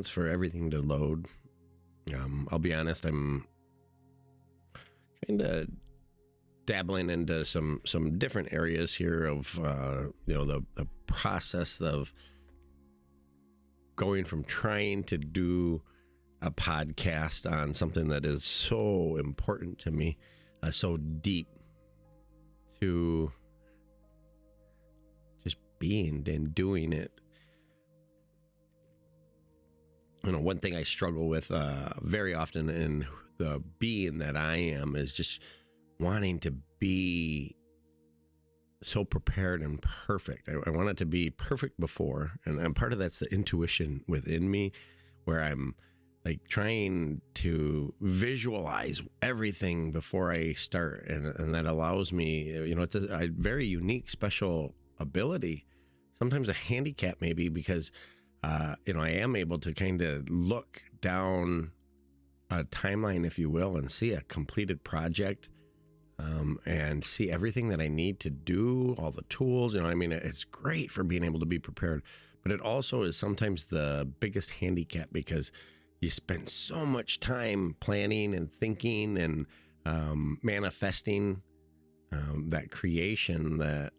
for everything to load. I'll be honest, I'm kind of dabbling into some different areas here of the process of going from trying to do a podcast on something that is so important to me, so deep, to just being and doing it. One thing I struggle with very often in the being that I am is just wanting to be so prepared and perfect. I want it to be perfect before, and part of that's the intuition within me, where I'm like trying to visualize everything before I start, and that allows me, it's a very unique, special ability, sometimes a handicap maybe, because I am able to kind of look down a timeline, if you will, and see a completed project, and see everything that I need to do, all the tools. It's great for being able to be prepared, but it also is sometimes the biggest handicap, because you spend so much time planning and thinking and manifesting that creation. That,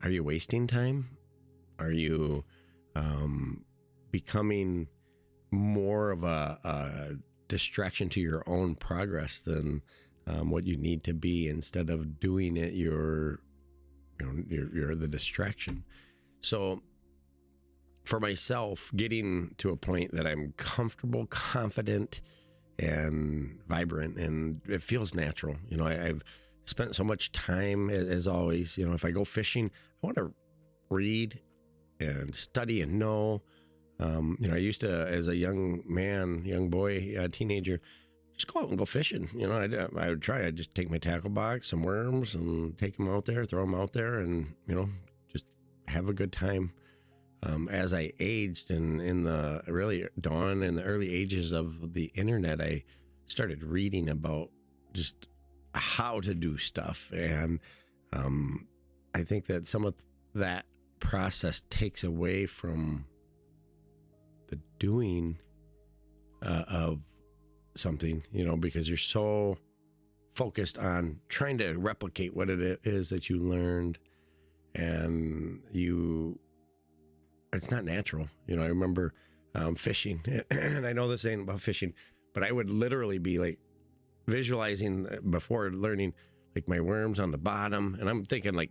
are you wasting time? Are you becoming more of a distraction to your own progress than what you need to be? Instead of doing it, you're the distraction. So for myself, getting to a point that I'm comfortable, confident, and vibrant, and it feels natural. I've spent so much time, as always, if I go fishing, I want to read and study and know. I used to, as a young boy, teenager, just go out and go fishing. I would try. I'd just take my tackle box, some worms, and take them out there, throw them out there, and just have a good time. As I aged, and in the early ages of the internet, I started reading about just how to do stuff, and I think that some of that process takes away from the doing of something, because you're so focused on trying to replicate what it is that you learned, and it's not natural. I remember fishing, and I know this ain't about fishing, but I would literally be like visualizing before learning, like my worms on the bottom, and I'm thinking like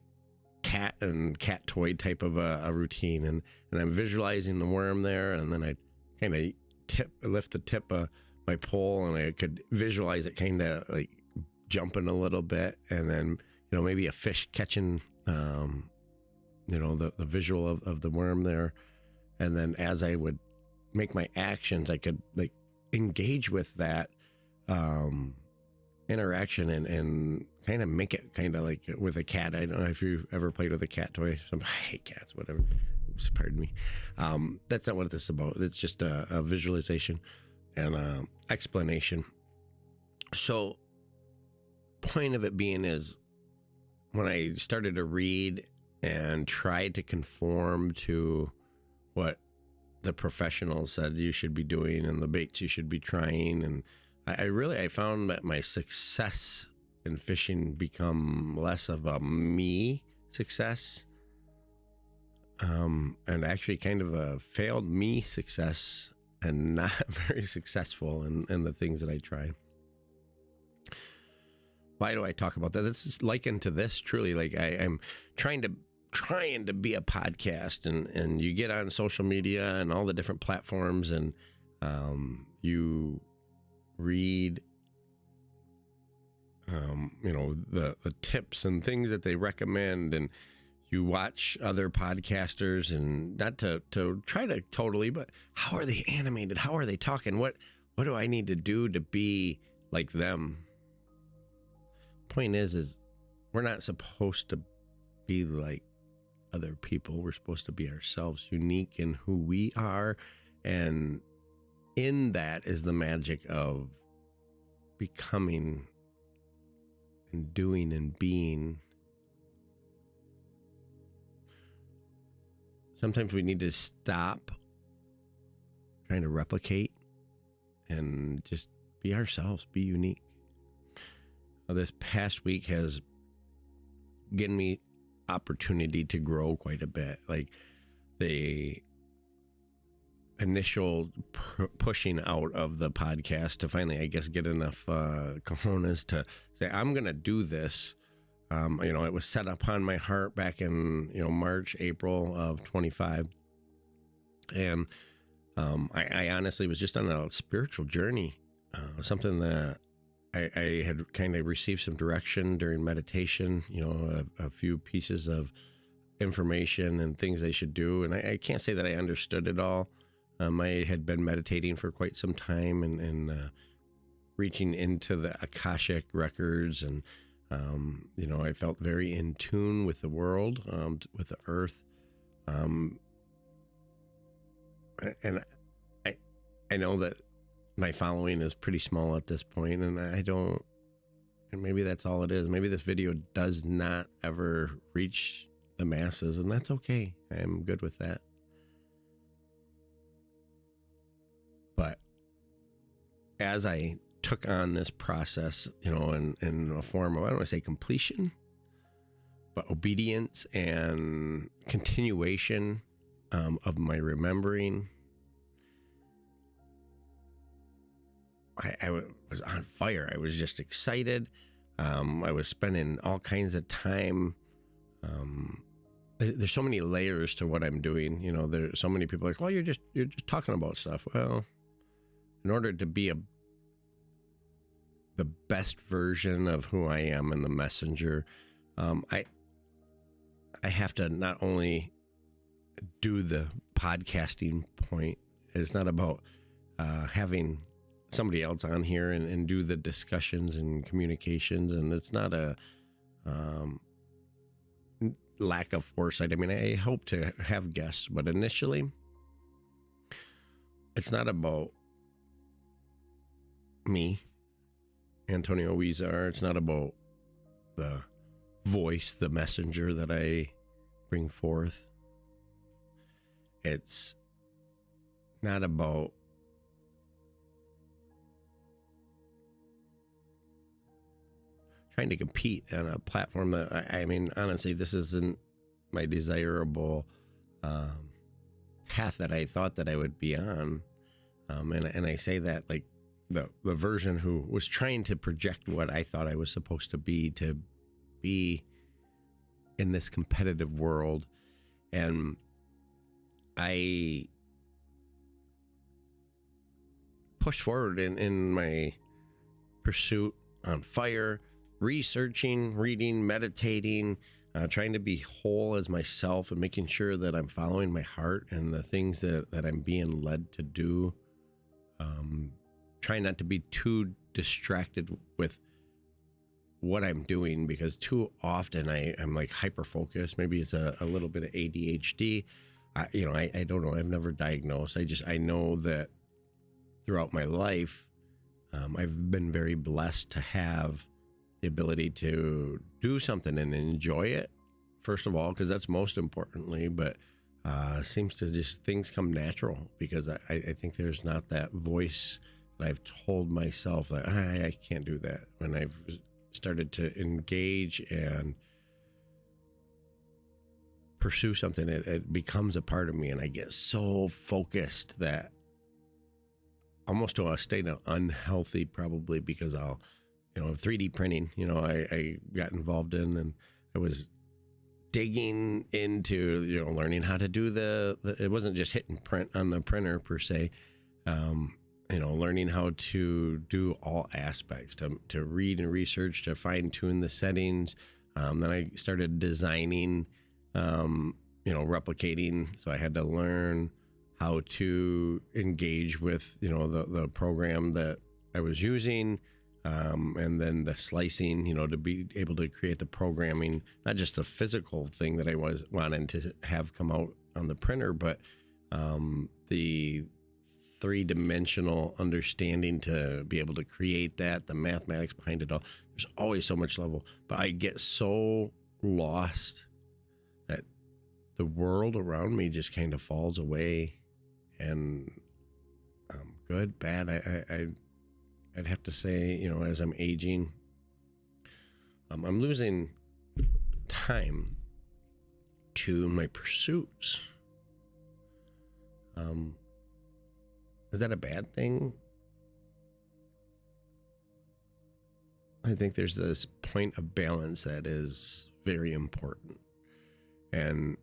cat and cat toy type of a routine, and I'm visualizing the worm there, and then I'd kind of lift the tip of my pole, and I could visualize it kind of like jumping a little bit, and then maybe a fish catching the visual of the worm there. And then as I would make my actions, I could like engage with that interaction and kind of make it kind of like with a cat. I don't know if you've ever played with a cat toy. I hate cats, whatever. Oops, pardon me. That's not what this is about. It's just a visualization and a explanation. So point of it being is, when I started to read and tried to conform to what the professionals said you should be doing and the baits you should be trying, and I found that my success in fishing become less of a me success, and actually kind of a failed me success, and not very successful in the things that I tried. Why do I talk about that? This is likened to this, truly. Like I'm trying to be a podcast, and you get on social media and all the different platforms, and you read the tips and things that they recommend, and you watch other podcasters, and not to try to totally, but how are they animated? How are they talking? What do I need to do to be like them? Point is we're not supposed to be like other people. We're supposed to be ourselves, unique in who we are, and in that is the magic of becoming and doing and being. Sometimes we need to stop trying to replicate and just be ourselves, be unique. This past week has given me opportunity to grow quite a bit. Like the initial pushing out of the podcast to finally, I guess, get enough cojones to say, I'm going to do this. It was set upon my heart back in, March, April of 25. And I honestly was just on a spiritual journey, something that I had kind of received some direction during meditation, a few pieces of information and things I should do. And I can't say that I understood it all. I had been meditating for quite some time and reaching into the Akashic records. And, I felt very in tune with the world, with the earth. And I know that my following is pretty small at this point, and and maybe that's all it is. Maybe this video does not ever reach the masses, and that's okay. I'm good with that. But as I took on this process, in a form of, I don't want to say completion, but obedience and continuation of my remembering, I was on fire. I was just excited. I was spending all kinds of time. There's so many layers to what I'm doing. There's so many people like, well, you're just talking about stuff. Well, in order to be the best version of who I am in the messenger, I have to not only do the podcasting point. It's not about having somebody else on here and do the discussions and communications, and it's not a lack of foresight. I mean, I hope to have guests, but initially it's not about me, Antonio Huizar. It's not about the voice, the messenger that I bring forth. It's not about trying to compete on a platform that I mean, honestly, this isn't my desirable path that I thought that I would be on. And I say that like the version who was trying to project what I thought I was supposed to be in this competitive world. And I pushed forward in my pursuit, on fire, researching, reading, meditating, trying to be whole as myself and making sure that I'm following my heart and the things that I'm being led to do. Trying not to be too distracted with what I'm doing, because too often I'm like hyper focused. Maybe it's a little bit of ADHD. I don't know. I've never diagnosed. I know that throughout my life, I've been very blessed to have the ability to do something and enjoy it, first of all, because that's most importantly, but seems to just things come natural, because I think there's not that voice that I've told myself that I can't do that. When I've started to engage and pursue something, it becomes a part of me, and I get so focused that almost to a state of unhealthy, probably because I'll 3D printing, I got involved in, and I was digging into, learning how to do the it wasn't just hit and print on the printer per se, learning how to do all aspects, to read and research, to fine tune the settings. Then I started designing, replicating. So I had to learn how to engage with, the program that I was using. And then the slicing, to be able to create the programming, not just the physical thing that I was wanting to have come out on the printer, but the three-dimensional understanding to be able to create that, the mathematics behind it all. There's always so much level, but I get so lost that the world around me just kind of falls away, and good, bad. I'd have to say, as I'm aging, I'm losing time to my pursuits. Is that a bad thing? I think there's this point of balance that is very important. And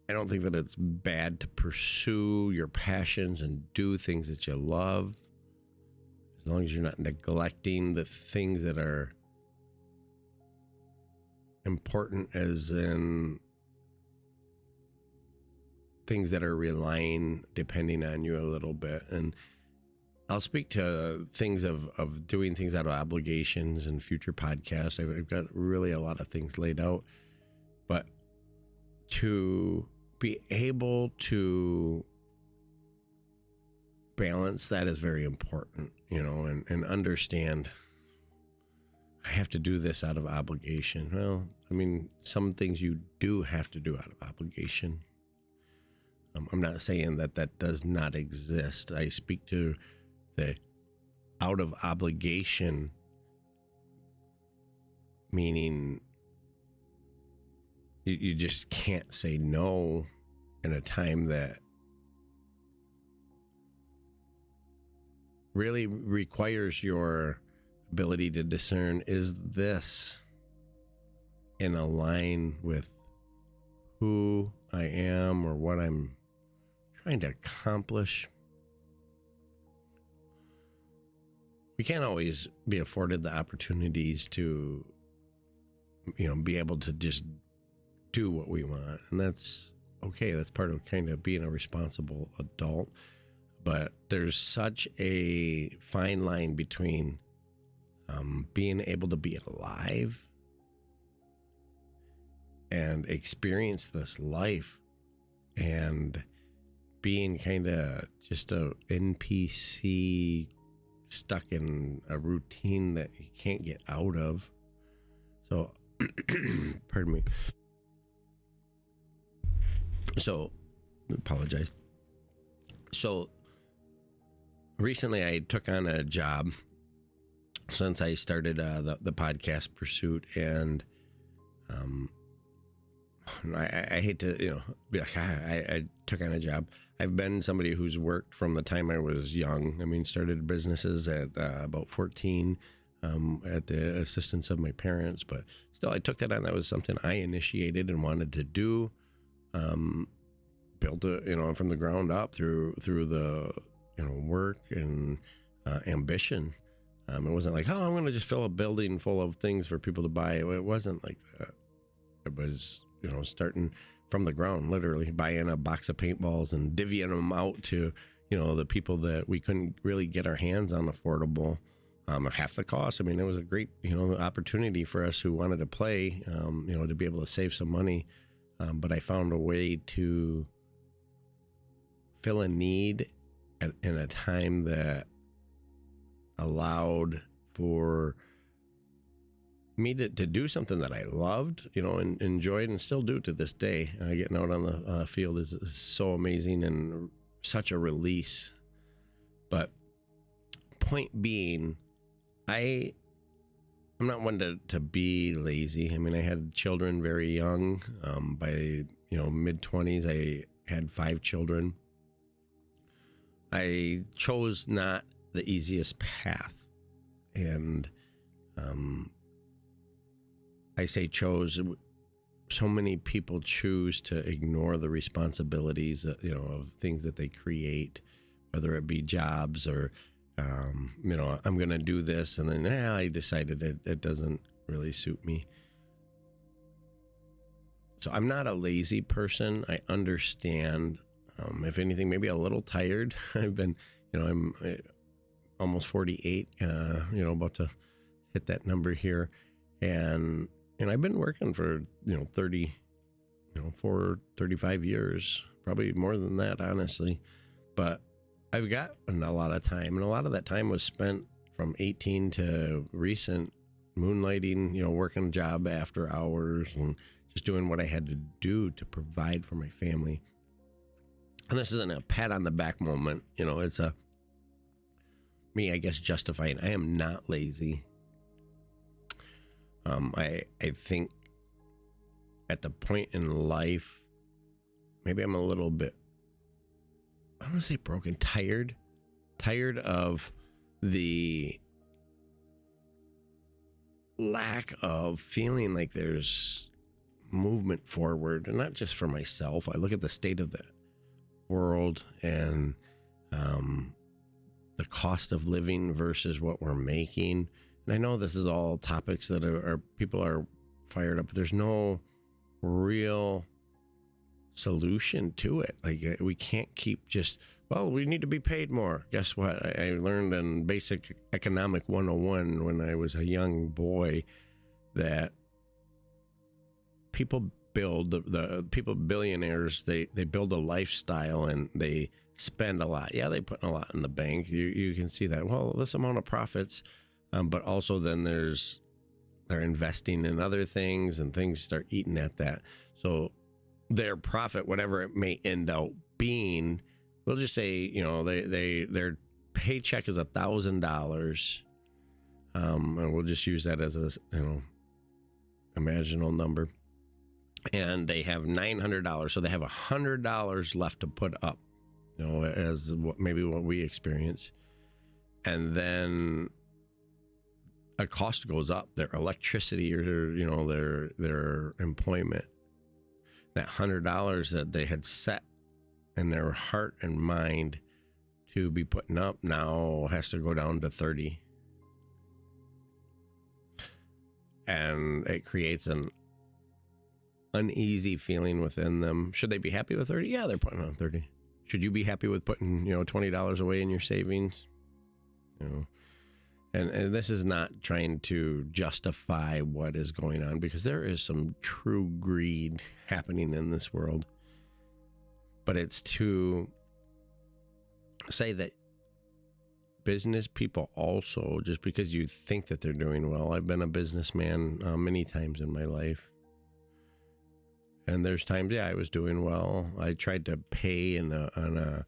I don't think that it's bad to pursue your passions and do things that you love, as long as you're not neglecting the things that are important, as in things that are relying, depending on you a little bit. And I'll speak to things of doing things out of obligations in future podcasts. I've got really a lot of things laid out, but to be able to balance that is very important, and understand I have to do this out of obligation. Well, I mean, some things you do have to do out of obligation. I'm not saying that does not exist. I speak to the out of obligation, meaning you just can't say no in a time that really requires your ability to discern, is this in a line with who I am or what I'm trying to accomplish? We can't always be afforded the opportunities to, be able to just do what we want. And that's okay. That's part of kind of being a responsible adult. But there's such a fine line between being able to be alive and experience this life and being kind of just a NPC stuck in a routine that you can't get out of. So, pardon me. So, apologize. So, recently I took on a job since I started the podcast pursuit, and I hate to be like I took on a job. I've been somebody who's worked from the time I was young. I mean, started businesses at about 14 at the assistance of my parents, but still I took that on. That was something I initiated and wanted to do. Built it from the ground up through the work and ambition. It wasn't like, I'm going to just fill a building full of things for people to buy. It wasn't like that. It was, starting from the ground, literally buying a box of paintballs and divvying them out to, the people that we couldn't really get our hands on affordable, half the cost. I mean, it was a great, opportunity for us who wanted to play, to be able to save some money. But I found a way to fill a need in a time that allowed for me to do something that I loved, and enjoyed and still do to this day. Getting out on the field is so amazing and such a release. But point being, I'm not one to be lazy. I mean, I had children very young. By mid-20s, I had 5 children. I chose not the easiest path, and I say chose. So many people choose to ignore the responsibilities, of things that they create, whether it be jobs or, I'm going to do this, and then I decided it doesn't really suit me. So I'm not a lazy person. I understand. If anything, maybe a little tired. I've been, I'm almost 48, about to hit that number here. And I've been working for, 35 years, probably more than that, honestly. But I've got a lot of time, and a lot of that time was spent from 18 to recent moonlighting, working a job after hours and just doing what I had to do to provide for my family. And this isn't a pat on the back moment, it's a me, I guess, justifying. I am not lazy. I think at the point in life, maybe I'm a little bit, I don't want to say broken, tired of the lack of feeling like there's movement forward, and not just for myself. I look at the state of the world and the cost of living versus what we're making. And I know this is all topics that are people are fired up, but there's no real solution to it. Like, we can't keep just, well, we need to be paid more. Guess what? I learned in basic economic 101 when I was a young boy that people build the people, billionaires, they build a lifestyle and they spend a lot. Yeah, they put a lot in the bank. You can see that. Well, this amount of profits, but also then they're investing in other things and things start eating at that. So their profit, whatever it may end out being, we'll just say, their paycheck is $1,000. And we'll just use that as a, imaginal number. And they have $900. So they have $100 left to put up, as maybe what we experience. And then a cost goes up, their electricity or their employment. That $100 that they had set in their heart and mind to be putting up now has to go down to 30. And it creates an uneasy feeling within them. Should they be happy with 30? Yeah, they're putting on 30. Should you be happy with putting, $20 away in your savings? And this is not trying to justify what is going on, because there is some true greed happening in this world. But it's to say that business people also, just because you think that they're doing well, I've been a businessman many times in my life. And there's times, I was doing well. I tried to pay in a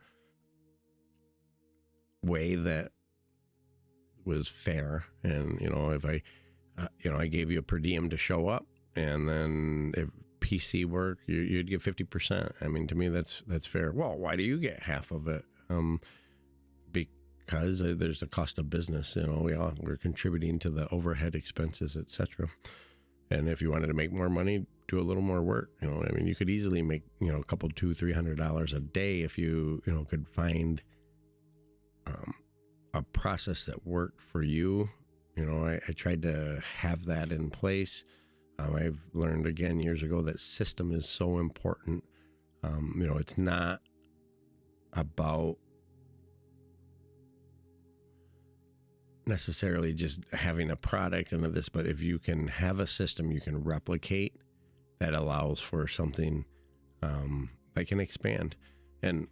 way that was fair. And, if I gave you a per diem to show up, and then if PC work, you'd get 50%. I mean, to me, that's fair. Well, why do you get half of it? Because there's the cost of business. We're contributing to the overhead expenses, etc. And if you wanted to make more money, do a little more work. You could easily make, a couple, $200-$300 a day if you, could find a process that worked for you. I tried to have that in place. I've learned again years ago that system is so important. It's not about necessarily just having a product and this, but if you can have a system you can replicate that allows for something that can expand. And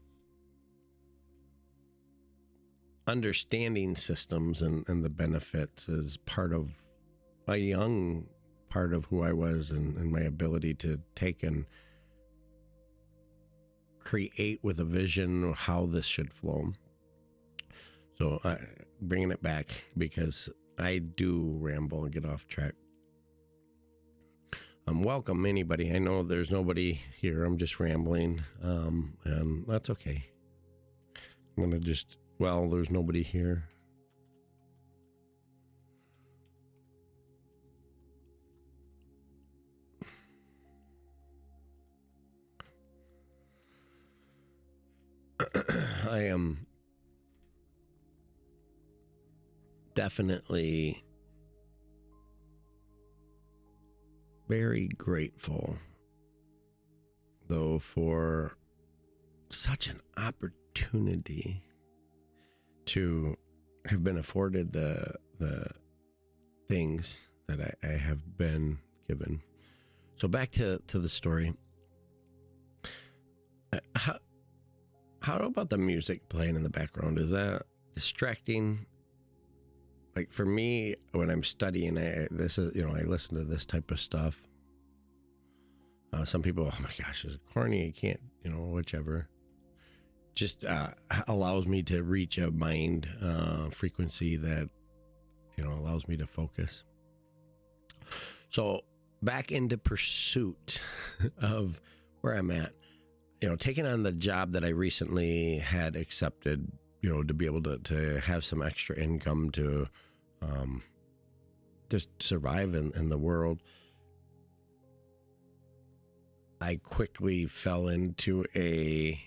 understanding systems and the benefits is part of a young part of who I was, and my ability to take and create with a vision how this should flow. So bringing it back, because I do ramble and get off track. Welcome anybody. I know there's nobody here. I'm just rambling, and that's okay. I'm gonna there's nobody here. I am definitely very grateful, though, for such an opportunity to have been afforded the things that I have been given. So back to the story. How about the music playing in the background? Is that distracting? Like for me, when I'm studying, I listen to this type of stuff. Some people, oh my gosh, it's corny. I can't, whichever. just allows me to reach a mind frequency that, allows me to focus. So back into pursuit of where I'm at, taking on the job that I recently had accepted, to be able to have some extra income to just survive in the world. I quickly fell into a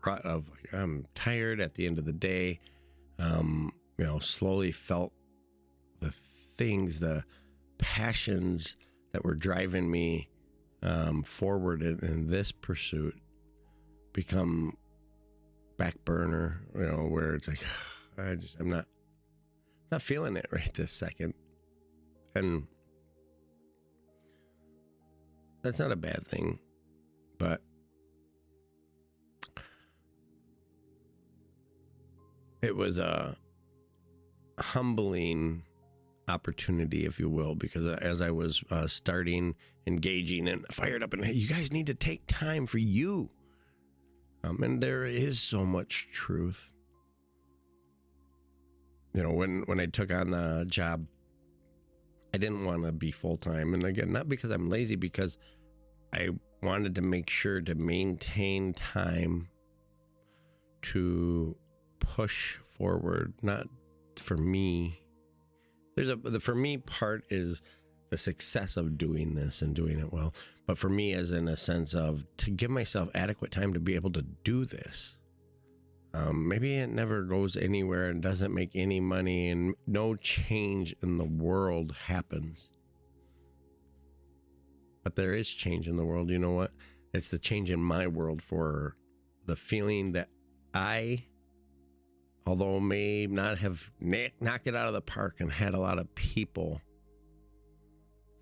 rut of I'm tired at the end of the day. Slowly felt the things, the passions that were driving me forward in this pursuit become back burner, where it's like, I'm not feeling it right this second. And that's not a bad thing, but it was a humbling opportunity, if you will, because as I was engaging and fired up, and hey, you guys need to take time for you. And there is so much truth. When I took on the job, I didn't want to be full-time. And again, not because I'm lazy, because I wanted to make sure to maintain time to push forward, not for me. The for me part is the success of doing this and doing it well. But for me, as in a sense of to give myself adequate time to be able to do this. Maybe it never goes anywhere and doesn't make any money and no change in the world happens. But there is change in the world. You know what? It's the change in my world for the feeling that although may not have knocked it out of the park and had a lot of people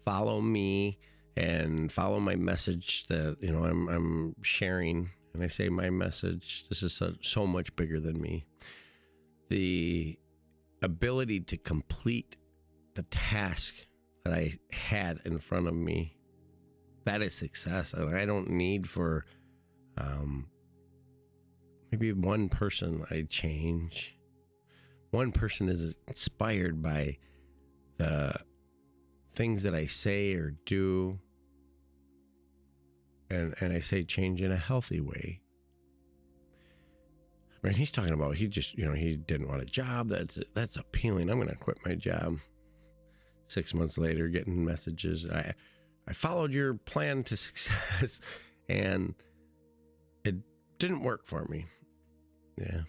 follow me and follow my message that, I'm sharing. And I say my message, this is so much bigger than me. The ability to complete the task that I had in front of me, that is success. And I don't need for maybe one person I change. One person is inspired by the things that I say or do. And I say change in a healthy way. I mean, he's talking about, he just, he didn't want a job. That's appealing. I'm going to quit my job. 6 months later, getting messages. I followed your plan to success and it didn't work for me. Yeah.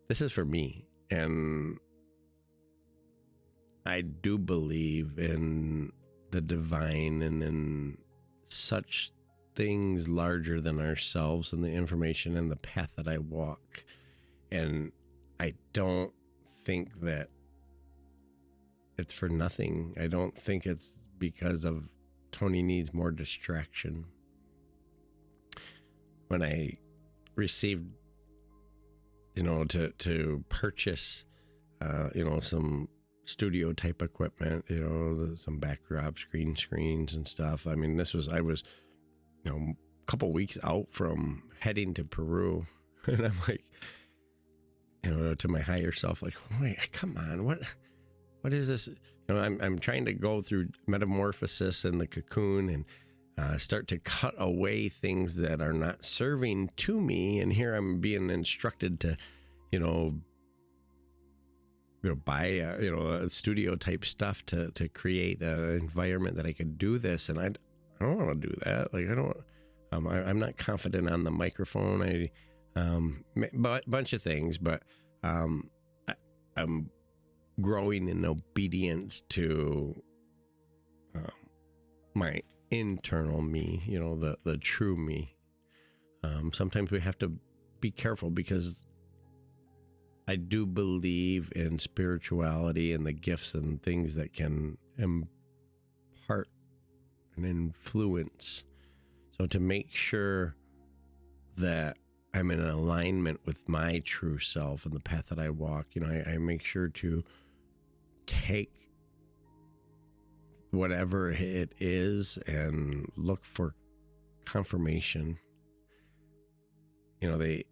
This is for me. And I do believe in the divine and in such things larger than ourselves and the information and the path that I walk. And I don't think that it's for nothing. I don't think it's because of Tony needs more distraction. When I received, to purchase, some studio type equipment, some backdrops, green screens and stuff. I mean, I was, a couple weeks out from heading to Peru, and I'm like, to my higher self, like, wait, come on, what is this? I'm trying to go through metamorphosis in the cocoon and start to cut away things that are not serving to me. And here I'm being instructed to, buy a studio type stuff to create an environment that I could do this. And I don't want to do that. Like, I don't, I'm not confident on the microphone. Bunch of things, but I'm growing in obedience to my internal me, the true me. Sometimes we have to be careful because I do believe in spirituality and the gifts and things that can impart an influence. So to make sure that I'm in alignment with my true self and the path that I walk, I make sure to take whatever it is and look for confirmation. they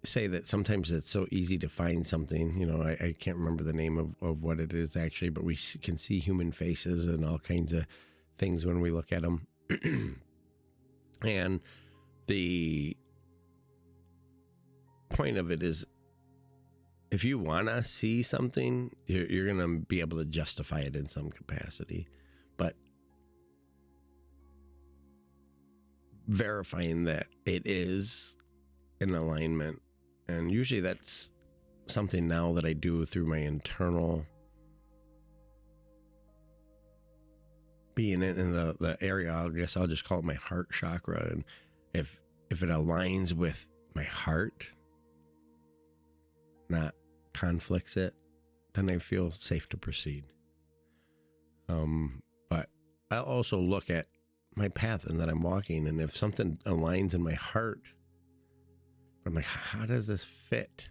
say that sometimes it's so easy to find something. I can't remember the name of what it is actually, but we can see human faces and all kinds of things when we look at them. And the point of it is, if you want to see something, you're going to be able to justify it in some capacity. But verifying that it is in alignment, and usually that's something now that I do through my internal being in the area, I guess I'll just call it my heart chakra. And if it aligns with my heart, not conflicts it, then I feel safe to proceed. But I'll also look at my path and that I'm walking, and if something aligns in my heart, I'm like, how does this fit?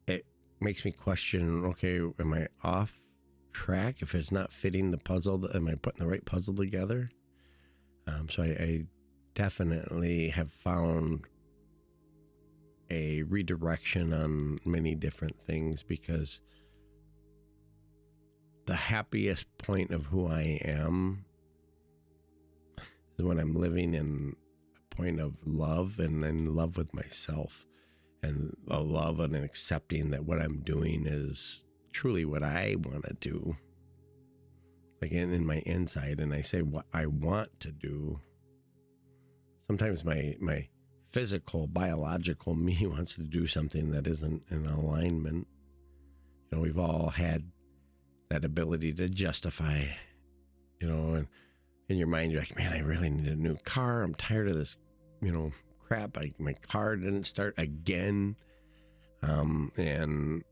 It makes me question, okay, am I off track? If it's not fitting the puzzle, am I putting the right puzzle together? So I definitely have found a redirection on many different things, because the happiest point of who I am is when I'm living in a point of love and in love with myself, and a love and an accepting that what I'm doing is truly what I want to do, like in my inside. And I say what I want to do. Sometimes my physical, biological me wants to do something that isn't in alignment. We've all had that ability to justify, and in your mind, you're like, man, I really need a new car. I'm tired of this, crap. My car didn't start again. And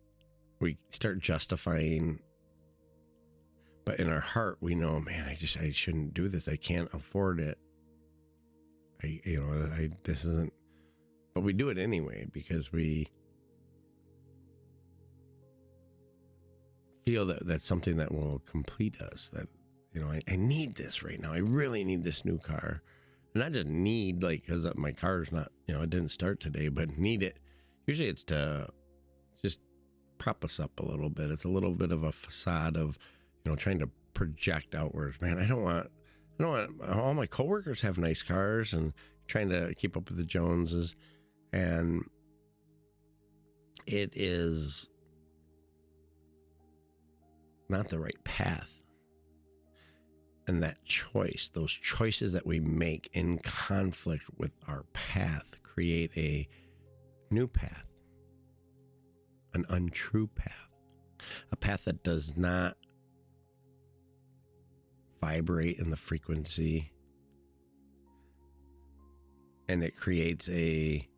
we start justifying, but in our heart, we know, man, I shouldn't do this. I can't afford it. This isn't, but we do it anyway because we feel that that's something that will complete us. That, I need this right now. I really need this new car. And I just need, because my car's not, it didn't start today, but need it. Usually it's to just prop us up a little bit. It's a little bit of a facade of, trying to project outwards. Man, I don't want all my coworkers have nice cars, and trying to keep up with the Joneses. And it is not the right path. And that choice, those choices that we make in conflict with our path, create a new path, an untrue path, a path that does not vibrate in the frequency, and it creates a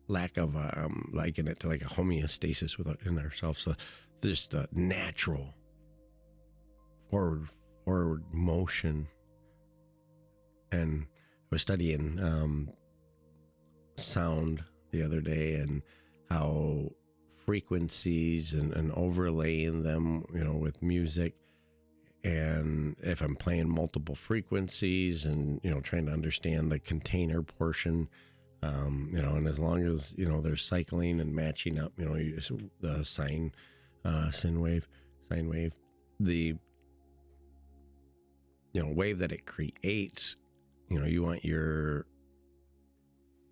lack of liken it to like a homeostasis within ourselves. So just a natural forward motion. And I was studying sound the other day, and how frequencies and overlaying them, with music. And if I'm playing multiple frequencies and, trying to understand the container portion, and as long as, they're cycling and matching up, the sine wave, the, wave that it creates, you want your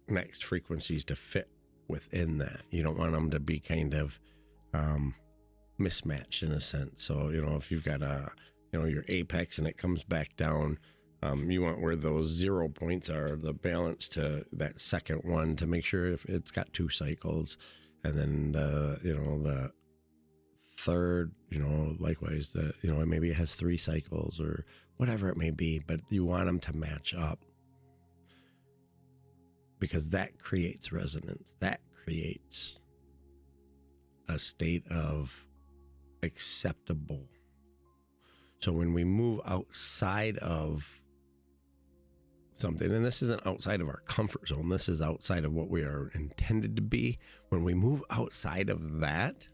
next frequencies to fit within that. You don't want them to be kind of mismatched in a sense. So, if you've got your apex and it comes back down, you want where those 0 points are, the balance to that second one, to make sure if it's got 2 cycles, and then the third, likewise, maybe it has 3 cycles or whatever it may be, but you want them to match up, because that creates resonance. That creates a state of acceptable. So when we move outside of something, and this isn't outside of our comfort zone, this is outside of what we are intended to be. When we move outside of that,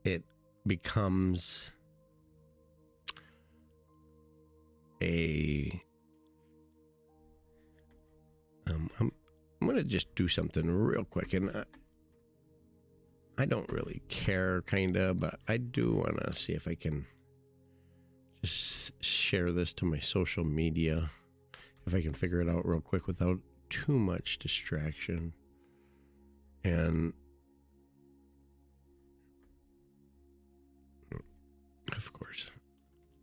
it becomes I'm going to just do something real quick, and I don't really care, kind of, but I do want to see if I can just share this to my social media, if I can figure it out real quick without too much distraction. And of course,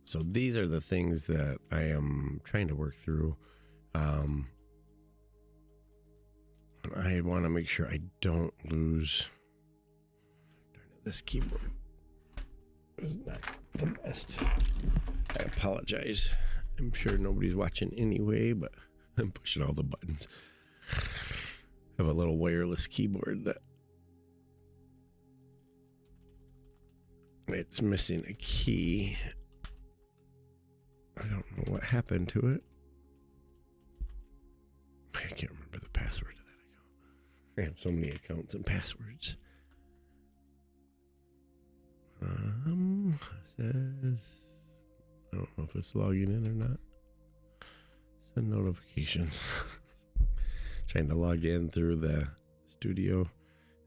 so these are the things that I am trying to work through. I want to make sure I don't lose. This keyboard is not the best. I apologize. I'm sure nobody's watching anyway, but I'm pushing all the buttons. I have a little wireless keyboard that it's missing a key. I don't know what happened to it. I can't remember the password to that account. I have so many accounts and passwords. Says, I don't know if it's logging in or not. Send notifications. Trying to log in through the studio.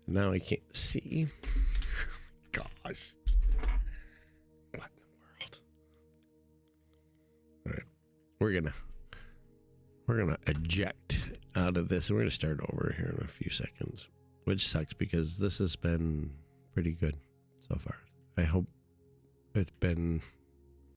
Now I can't see. Gosh. What in the world? All right. We're gonna eject out of this, and we're gonna start over here in a few seconds. Which sucks because this has been pretty good so far. I hope it's been